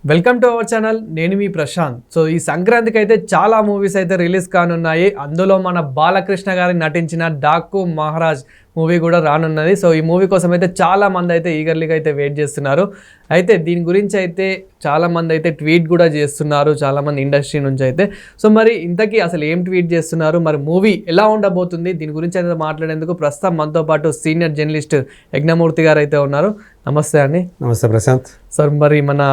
Welcome to our channel. నేను మీ Prashanth. So ఈ సంక్రాంతికి అయితే చాలా మూవీస్ అయితే రిలీజ్ కానున్నాయి. అందులో మన బాలకృష్ణ గారి నటించిన డాకు మహారాజ్ మూవీ కూడా రానున్నది. సో ఈ మూవీ కోసం అయితే చాలా మంది అయితే ఈగర్లీగా అయితే వెయిట్ చేస్తున్నారు. అయితే దీని గురించి అయితే చాలా మంది అయితే ట్వీట్ కూడా చేస్తున్నారు, చాలామంది ఇండస్ట్రీ నుంచి అయితే. సో మరి ఇంతకీ అసలు ఏం ట్వీట్ చేస్తున్నారు, మరి మూవీ ఎలా ఉండబోతుంది, దీని గురించి అయితే మాట్లాడేందుకు ప్రస్తుతం మనతో పాటు సీనియర్ జర్నలిస్ట్ యజ్ఞమూర్తి గారు అయితే ఉన్నారు. నమస్తే అండి. నమస్తే ప్రశాంత్. సార్, మరి మన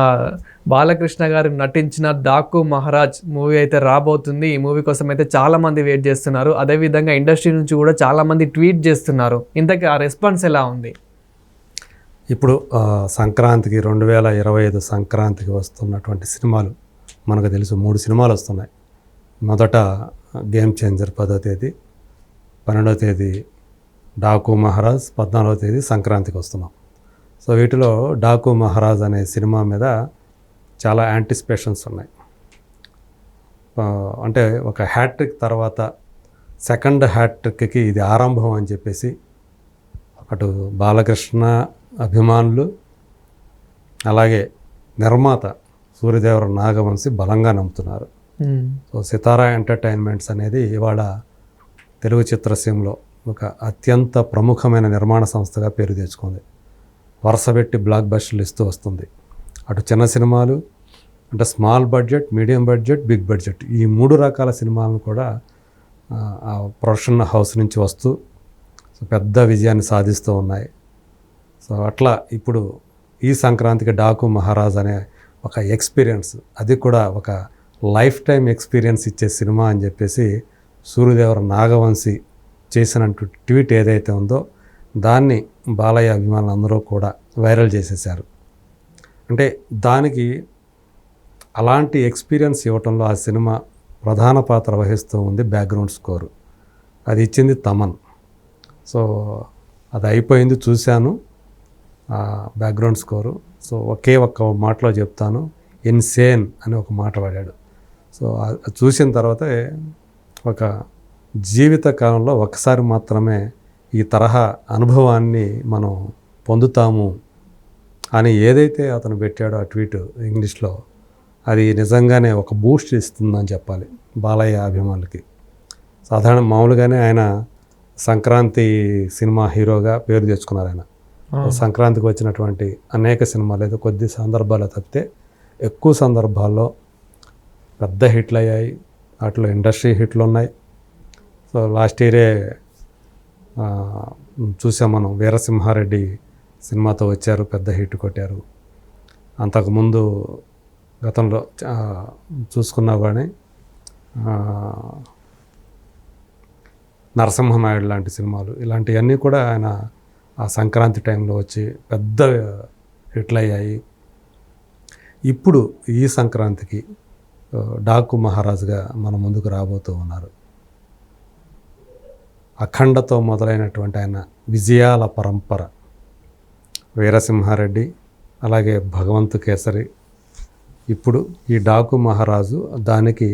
బాలకృష్ణ గారు నటించిన డాకు మహారాజ్ మూవీ అయితే రాబోతుంది. ఈ మూవీ కోసం అయితే చాలా మంది వెయిట్ చేస్తున్నారు. అదేవిధంగా ఇండస్ట్రీ నుంచి కూడా చాలా మంది ట్వీట్ చేస్తున్నారు. ఇంతకీ ఆ రెస్పాన్స్ ఎలా ఉంది? ఇప్పుడు సంక్రాంతికి 2025 సంక్రాంతికి వస్తున్నటువంటి సినిమాలు మనకు తెలుసు. 3 సినిమాలు వస్తున్నాయి. మొదట గేమ్ చేంజర్ 10వ తేదీ, 12వ తేదీ డాకు మహారాజ్, 14వ తేదీ సంక్రాంతికి వస్తున్నాం. సో వీటిలో డాకు మహారాజ్ అనే సినిమా మీద చాలా యాంటిసిపేషన్స్ ఉన్నాయి. అంటే ఒక హ్యాట్రిక్ తర్వాత సెకండ్ హ్యాట్రిక్కి ఇది ఆరంభం అని చెప్పేసి అటు బాలకృష్ణ అభిమానులు అలాగే నిర్మాత సూర్యదేవర నాగవంశి బలంగా నమ్ముతున్నారు. సో సితారా ఎంటర్టైన్మెంట్స్ అనేది ఇవాళ తెలుగు చిత్రసీమలో ఒక అత్యంత ప్రముఖమైన నిర్మాణ సంస్థగా పేరు తెచ్చుకుంది. వరుసపెట్టి బ్లాక్ బస్టర్లు ఇస్తూ వస్తుంది. అటు చిన్న సినిమాలు అంటే small budget, medium budget, big budget, ఈ 3 రకాల సినిమాలను కూడా ఆ ప్రొడక్షన్ హౌస్ నుంచి వస్తూ పెద్ద విజయాన్ని సాధిస్తూ ఉన్నాయి. సో అట్లా ఇప్పుడు ఈ సంక్రాంతికి డాకు మహారాజ్ అనే ఒక ఎక్స్పీరియన్స్, అది కూడా ఒక లైఫ్ టైం ఎక్స్పీరియన్స్ ఇచ్చే సినిమా అని చెప్పేసి సూర్యదేవర నాగవంశి చేసిన ట్వీట్ ఏదైతే ఉందో దాన్ని బాలయ్య అభిమానులు అందరూ కూడా వైరల్ చేసేసారు. అంటే దానికి అలాంటి ఎక్స్పీరియన్స్ ఇవ్వటంలో ఆ సినిమా ప్రధాన పాత్ర వహిస్తూ ఉంది. బ్యాక్గ్రౌండ్ స్కోరు అది ఇచ్చింది తమన్. సో అది అయిపోయింది, చూశాను ఆ బ్యాక్గ్రౌండ్ స్కోరు. సో ఒక్క మాటలో చెప్తాను, ఇన్సేన్ అని ఒక మాట వాడాడు. సో అది చూసిన తర్వాత ఒక జీవిత కాలంలో ఒకసారి మాత్రమే ఈ తరహా అనుభవాన్ని మనం పొందుతాము అని ఏదైతే అతను పెట్టాడో ఆ ట్వీట్ ఇంగ్లీష్లో, అది నిజంగానే ఒక బూస్ట్ ఇస్తుందని చెప్పాలి బాలయ్య అభిమానులకి. మామూలుగానే ఆయన సంక్రాంతి సినిమా హీరోగా పేరు తెచ్చుకున్నారు. ఆయన సంక్రాంతికి వచ్చినటువంటి అనేక సినిమాలు ఏదో కొద్ది సందర్భాలు తప్పితే ఎక్కువ సందర్భాల్లో పెద్ద హిట్లు అయ్యాయి. వాటిలో ఇండస్ట్రీ హిట్లు ఉన్నాయి. సో లాస్ట్ ఇయరే చూసాం మనం, వీరసింహారెడ్డి సినిమాతో వచ్చారు, పెద్ద హిట్ కొట్టారు. అంతకుముందు గతంలో చూసుకున్నా కానీ నరసింహనాయుడు లాంటి సినిమాలు, ఇలాంటివన్నీ కూడా ఆయన ఆ సంక్రాంతి టైంలో వచ్చి పెద్ద హిట్లు అయ్యాయి. ఇప్పుడు ఈ సంక్రాంతికి డాకు మహారాజుగా మన ముందుకు రాబోతూ ఉన్నారు. అఖండతో మొదలైనటువంటి ఆయన విజయాల పరంపర, వీరసింహారెడ్డి అలాగే భగవంతు కేసరి, ఇప్పుడు ఈ డాకు మహారాజు దానికి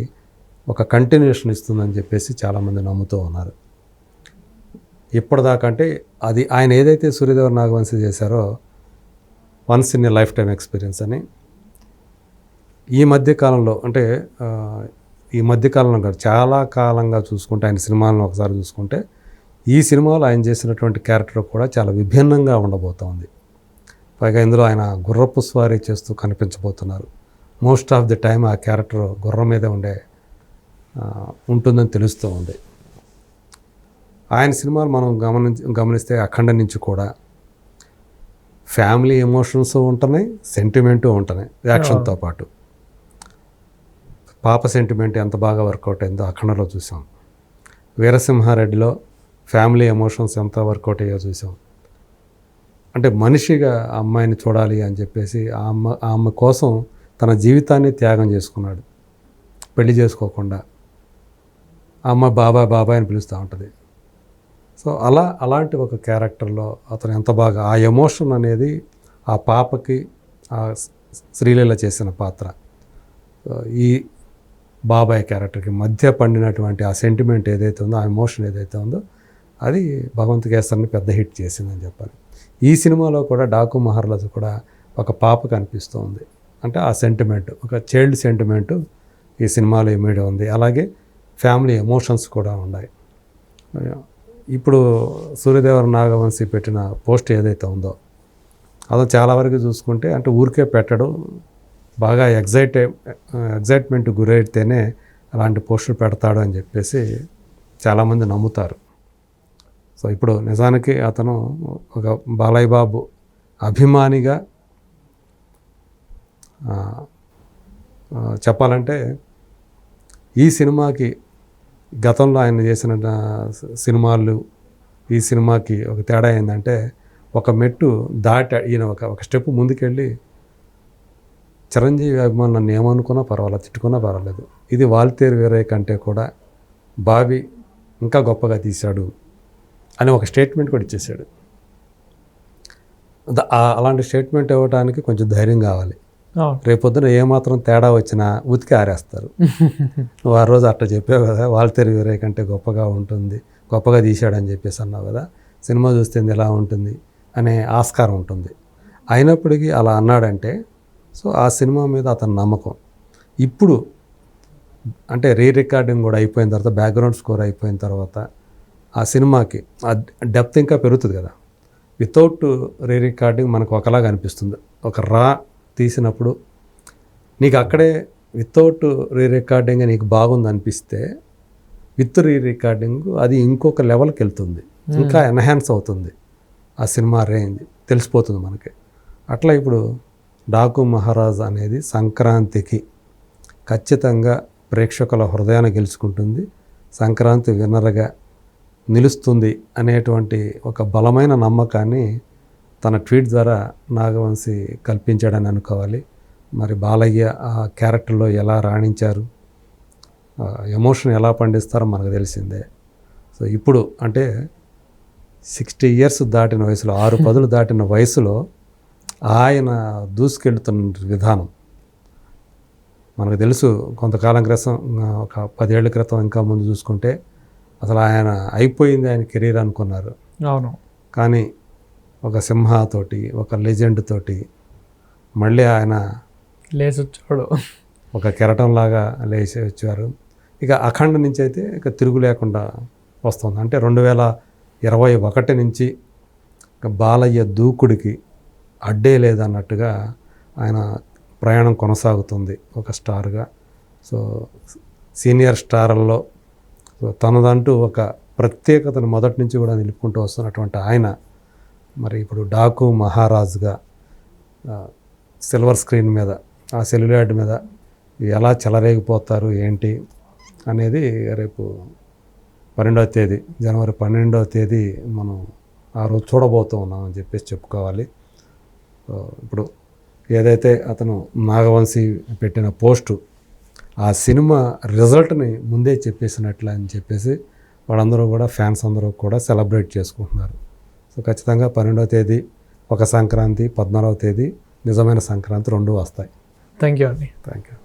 ఒక కంటిన్యూషన్ ఇస్తుందని చెప్పేసి చాలామంది నమ్ముతూ ఉన్నారు. ఇప్పటిదాకా అంటే అది ఆయన ఏదైతే సూర్యదేవర నాగవంశి చేశారో once in a life time experience అని, ఈ మధ్యకాలంలో అంటే ఈ మధ్యకాలంలో కాదు, చాలా కాలంగా చూసుకుంటే ఆయన సినిమాలను ఒకసారి చూసుకుంటే ఈ సినిమాలో ఆయన చేసినటువంటి క్యారెక్టర్ కూడా చాలా విభిన్నంగా ఉండబోతోంది. పైగా ఇందులో ఆయన గుర్రపు స్వారీ చేస్తూ కనిపించబోతున్నారు. మోస్ట్ ఆఫ్ ది టైం ఆ క్యారెక్టర్ గుర్రం మీదే ఉంటుందని తెలుస్తూ ఉంది. ఆయన సినిమాలు మనం గమనిస్తే అఖండ నుంచి కూడా ఫ్యామిలీ ఎమోషన్స్ ఉంటున్నాయి, సెంటిమెంటు ఉంటున్నాయి యాక్షన్తో పాటు. పాప సెంటిమెంట్ ఎంత బాగా వర్కౌట్ అయిందో అఖండలో చూసాం. వీరసింహారెడ్డిలో ఫ్యామిలీ ఎమోషన్స్ ఎంత వర్కౌట్ అయ్యో చూసాం. అంటే మనిషిగా అమ్మాయిని చూడాలి అని చెప్పేసి ఆమె కోసం తన జీవితాన్ని త్యాగం చేసుకున్నాడు. పెళ్లి చేసుకోకుండా అమ్మ బాబాయ్ బాబాయ్ అని పిలుస్తూ ఉంటుంది. సో అలాంటి ఒక క్యారెక్టర్లో అతను ఎంత బాగా ఆ ఎమోషన్ అనేది ఆ పాపకి ఆ శ్రీలీల చేసిన పాత్ర, ఈ బాబాయ్ క్యారెక్టర్కి మధ్య పండినటువంటి ఆ సెంటిమెంట్ ఏదైతే ఉందో, ఆ ఎమోషన్ ఏదైతే ఉందో, అది భగవంత్ కేసరిని పెద్ద హిట్ చేసిందని చెప్పాలి. ఈ సినిమాలో కూడా డాకు మహారాజు కూడా ఒక పాప కనిపిస్తూ ఉంది. అంటే ఆ సెంటిమెంట్, ఒక చైల్డ్ సెంటిమెంట్ ఈ సినిమాలో ఇమిడి ఉంది. అలాగే ఫ్యామిలీ ఎమోషన్స్ కూడా ఉన్నాయి. ఇప్పుడు సూర్యదేవర నాగవంశీ పెట్టిన పోస్ట్ ఏదైతే ఉందో అదో చాలా వరకు చూసుకుంటే అంటే ఊరికే పెట్టడం, బాగా ఎగ్జైట్మెంట్ గురైతేనే అలాంటి పోస్టులు పెడతాడు అని చెప్పేసి చాలామంది నమ్ముతారు. సో ఇప్పుడు నిజానికి అతను ఒక బాలయ్య బాబు అభిమానిగా చెప్పాలంటే ఈ సినిమాకి గతంలో ఆయన చేసిన సినిమాలు ఈ సినిమాకి ఒక తేడా ఏంటంటే ఒక మెట్టు దాటి ఈయన ఒక స్టెప్ ముందుకెళ్ళి చిరంజీవి అభిమానులు నన్ను ఏమనుకున్నా పర్వాలేదు, తిట్టుకున్నా పర్వాలేదు, ఇది వాల్తేరు వీరయ్య కంటే కూడా బాబీ ఇంకా గొప్పగా తీశాడు అని ఒక స్టేట్మెంట్ కూడా ఇచ్చేసాడు. అలాంటి స్టేట్మెంట్ ఇవ్వడానికి కొంచెం ధైర్యం కావాలి. రేపొద్దున ఏమాత్రం తేడా వచ్చినా ఉతికి ఆరేస్తారు. నువ్వు ఆ రోజు అట్లా చెప్పావు కదా, వాల్తేరు వీరయ్య కంటే గొప్పగా ఉంటుంది, గొప్పగా తీశాడని చెప్పేసి అన్నావు కదా, సినిమా చూస్తే ఎలా ఉంటుంది అనే ఆస్కారం ఉంటుంది. అయినప్పటికీ అలా అన్నాడంటే సో ఆ సినిమా మీద అతని నమ్మకం. ఇప్పుడు అంటే రికార్డింగ్ కూడా అయిపోయిన తర్వాత, బ్యాక్గ్రౌండ్ స్కోర్ అయిపోయిన తర్వాత ఆ సినిమాకి ఆ డెప్త్ ఇంకా పెరుగుతుంది కదా. వితౌట్ రికార్డింగ్ మనకు ఒకలాగా అనిపిస్తుంది. ఒక రా తీసినప్పుడు నీకు అక్కడే వితౌట్ రికార్డింగ్ నీకు బాగుంది అనిపిస్తే, విత్ రికార్డింగ్ అది ఇంకొక లెవెల్కి వెళ్తుంది, ఇంకా ఎన్హాన్స్ అవుతుంది ఆ సినిమా రేంజ్, తెలిసిపోతుంది మనకి. అట్లా ఇప్పుడు డాకు మహారాజ్ అనేది సంక్రాంతికి ఖచ్చితంగా ప్రేక్షకుల హృదయాన్ని గెలుచుకుంటుంది, సంక్రాంతి విన్నర్గా నిలుస్తుంది అనేటువంటి ఒక బలమైన నమ్మకాన్ని తన ట్వీట్ ద్వారా నాగవంశీ కల్పించాడని అనుకోవాలి. మరి బాలయ్య ఆ క్యారెక్టర్లో ఎలా రాణించారు, ఎమోషన్ ఎలా పండిస్తారో మనకు తెలిసిందే. సో ఇప్పుడు అంటే 60 years దాటిన వయసులో, 6 పదులు దాటిన వయసులో ఆయన దూసుకెళ్తున్న విధానం మనకు తెలుసు. కొంతకాలం క్రితం, ఒక 10 ఏళ్ల క్రితం ఇంకా ముందు చూసుకుంటే అసలు ఆయన అయిపోయింది ఆయన కెరీర్ అనుకున్నారు. అవును. కానీ ఒక సింహతోటి, ఒక లెజెండ్ తోటి మళ్ళీ ఆయన లేచొచ్చాడు, ఒక కెరటంలాగా లేచి వచ్చారు. ఇక అఖండ నుంచి అయితే ఇక తిరుగు లేకుండా వస్తుంది. అంటే 2021 నుంచి బాలయ్య దూకుడికి అడ్డే లేదన్నట్టుగా ఆయన ప్రయాణం కొనసాగుతుంది ఒక స్టార్గా. సో సీనియర్ స్టార్లలో తనదంటూ ఒక ప్రత్యేకతను మొదటి నుంచి కూడా నిలుపుకుంటూ వస్తున్నటువంటి ఆయన మరి ఇప్పుడు డాకు మహారాజ్గా సిల్వర్ స్క్రీన్ మీద, ఆ సెల్యులాయిడ్ మీద ఎలా చెలరేగిపోతారు ఏంటి అనేది రేపు 12వ తేదీ, జనవరి 12వ తేదీ మనం ఆ రోజు చూడబోతూ ఉన్నాం అని చెప్పేసి చెప్పుకోవాలి. ఇప్పుడు ఏదైతే అతను నాగవంశీ పెట్టిన పోస్టు ఆ సినిమా రిజల్ట్ని ముందే చెప్పేసినట్లు అని చెప్పేసి వాళ్ళందరూ కూడా, ఫ్యాన్స్ అందరూ కూడా సెలబ్రేట్ చేసుకుంటున్నారు. సో ఖచ్చితంగా 12వ తేదీ ఒక సంక్రాంతి, 14వ తేదీ నిజమైన సంక్రాంతి, 2 వస్తాయి. థ్యాంక్ యూ అండి. Thank you.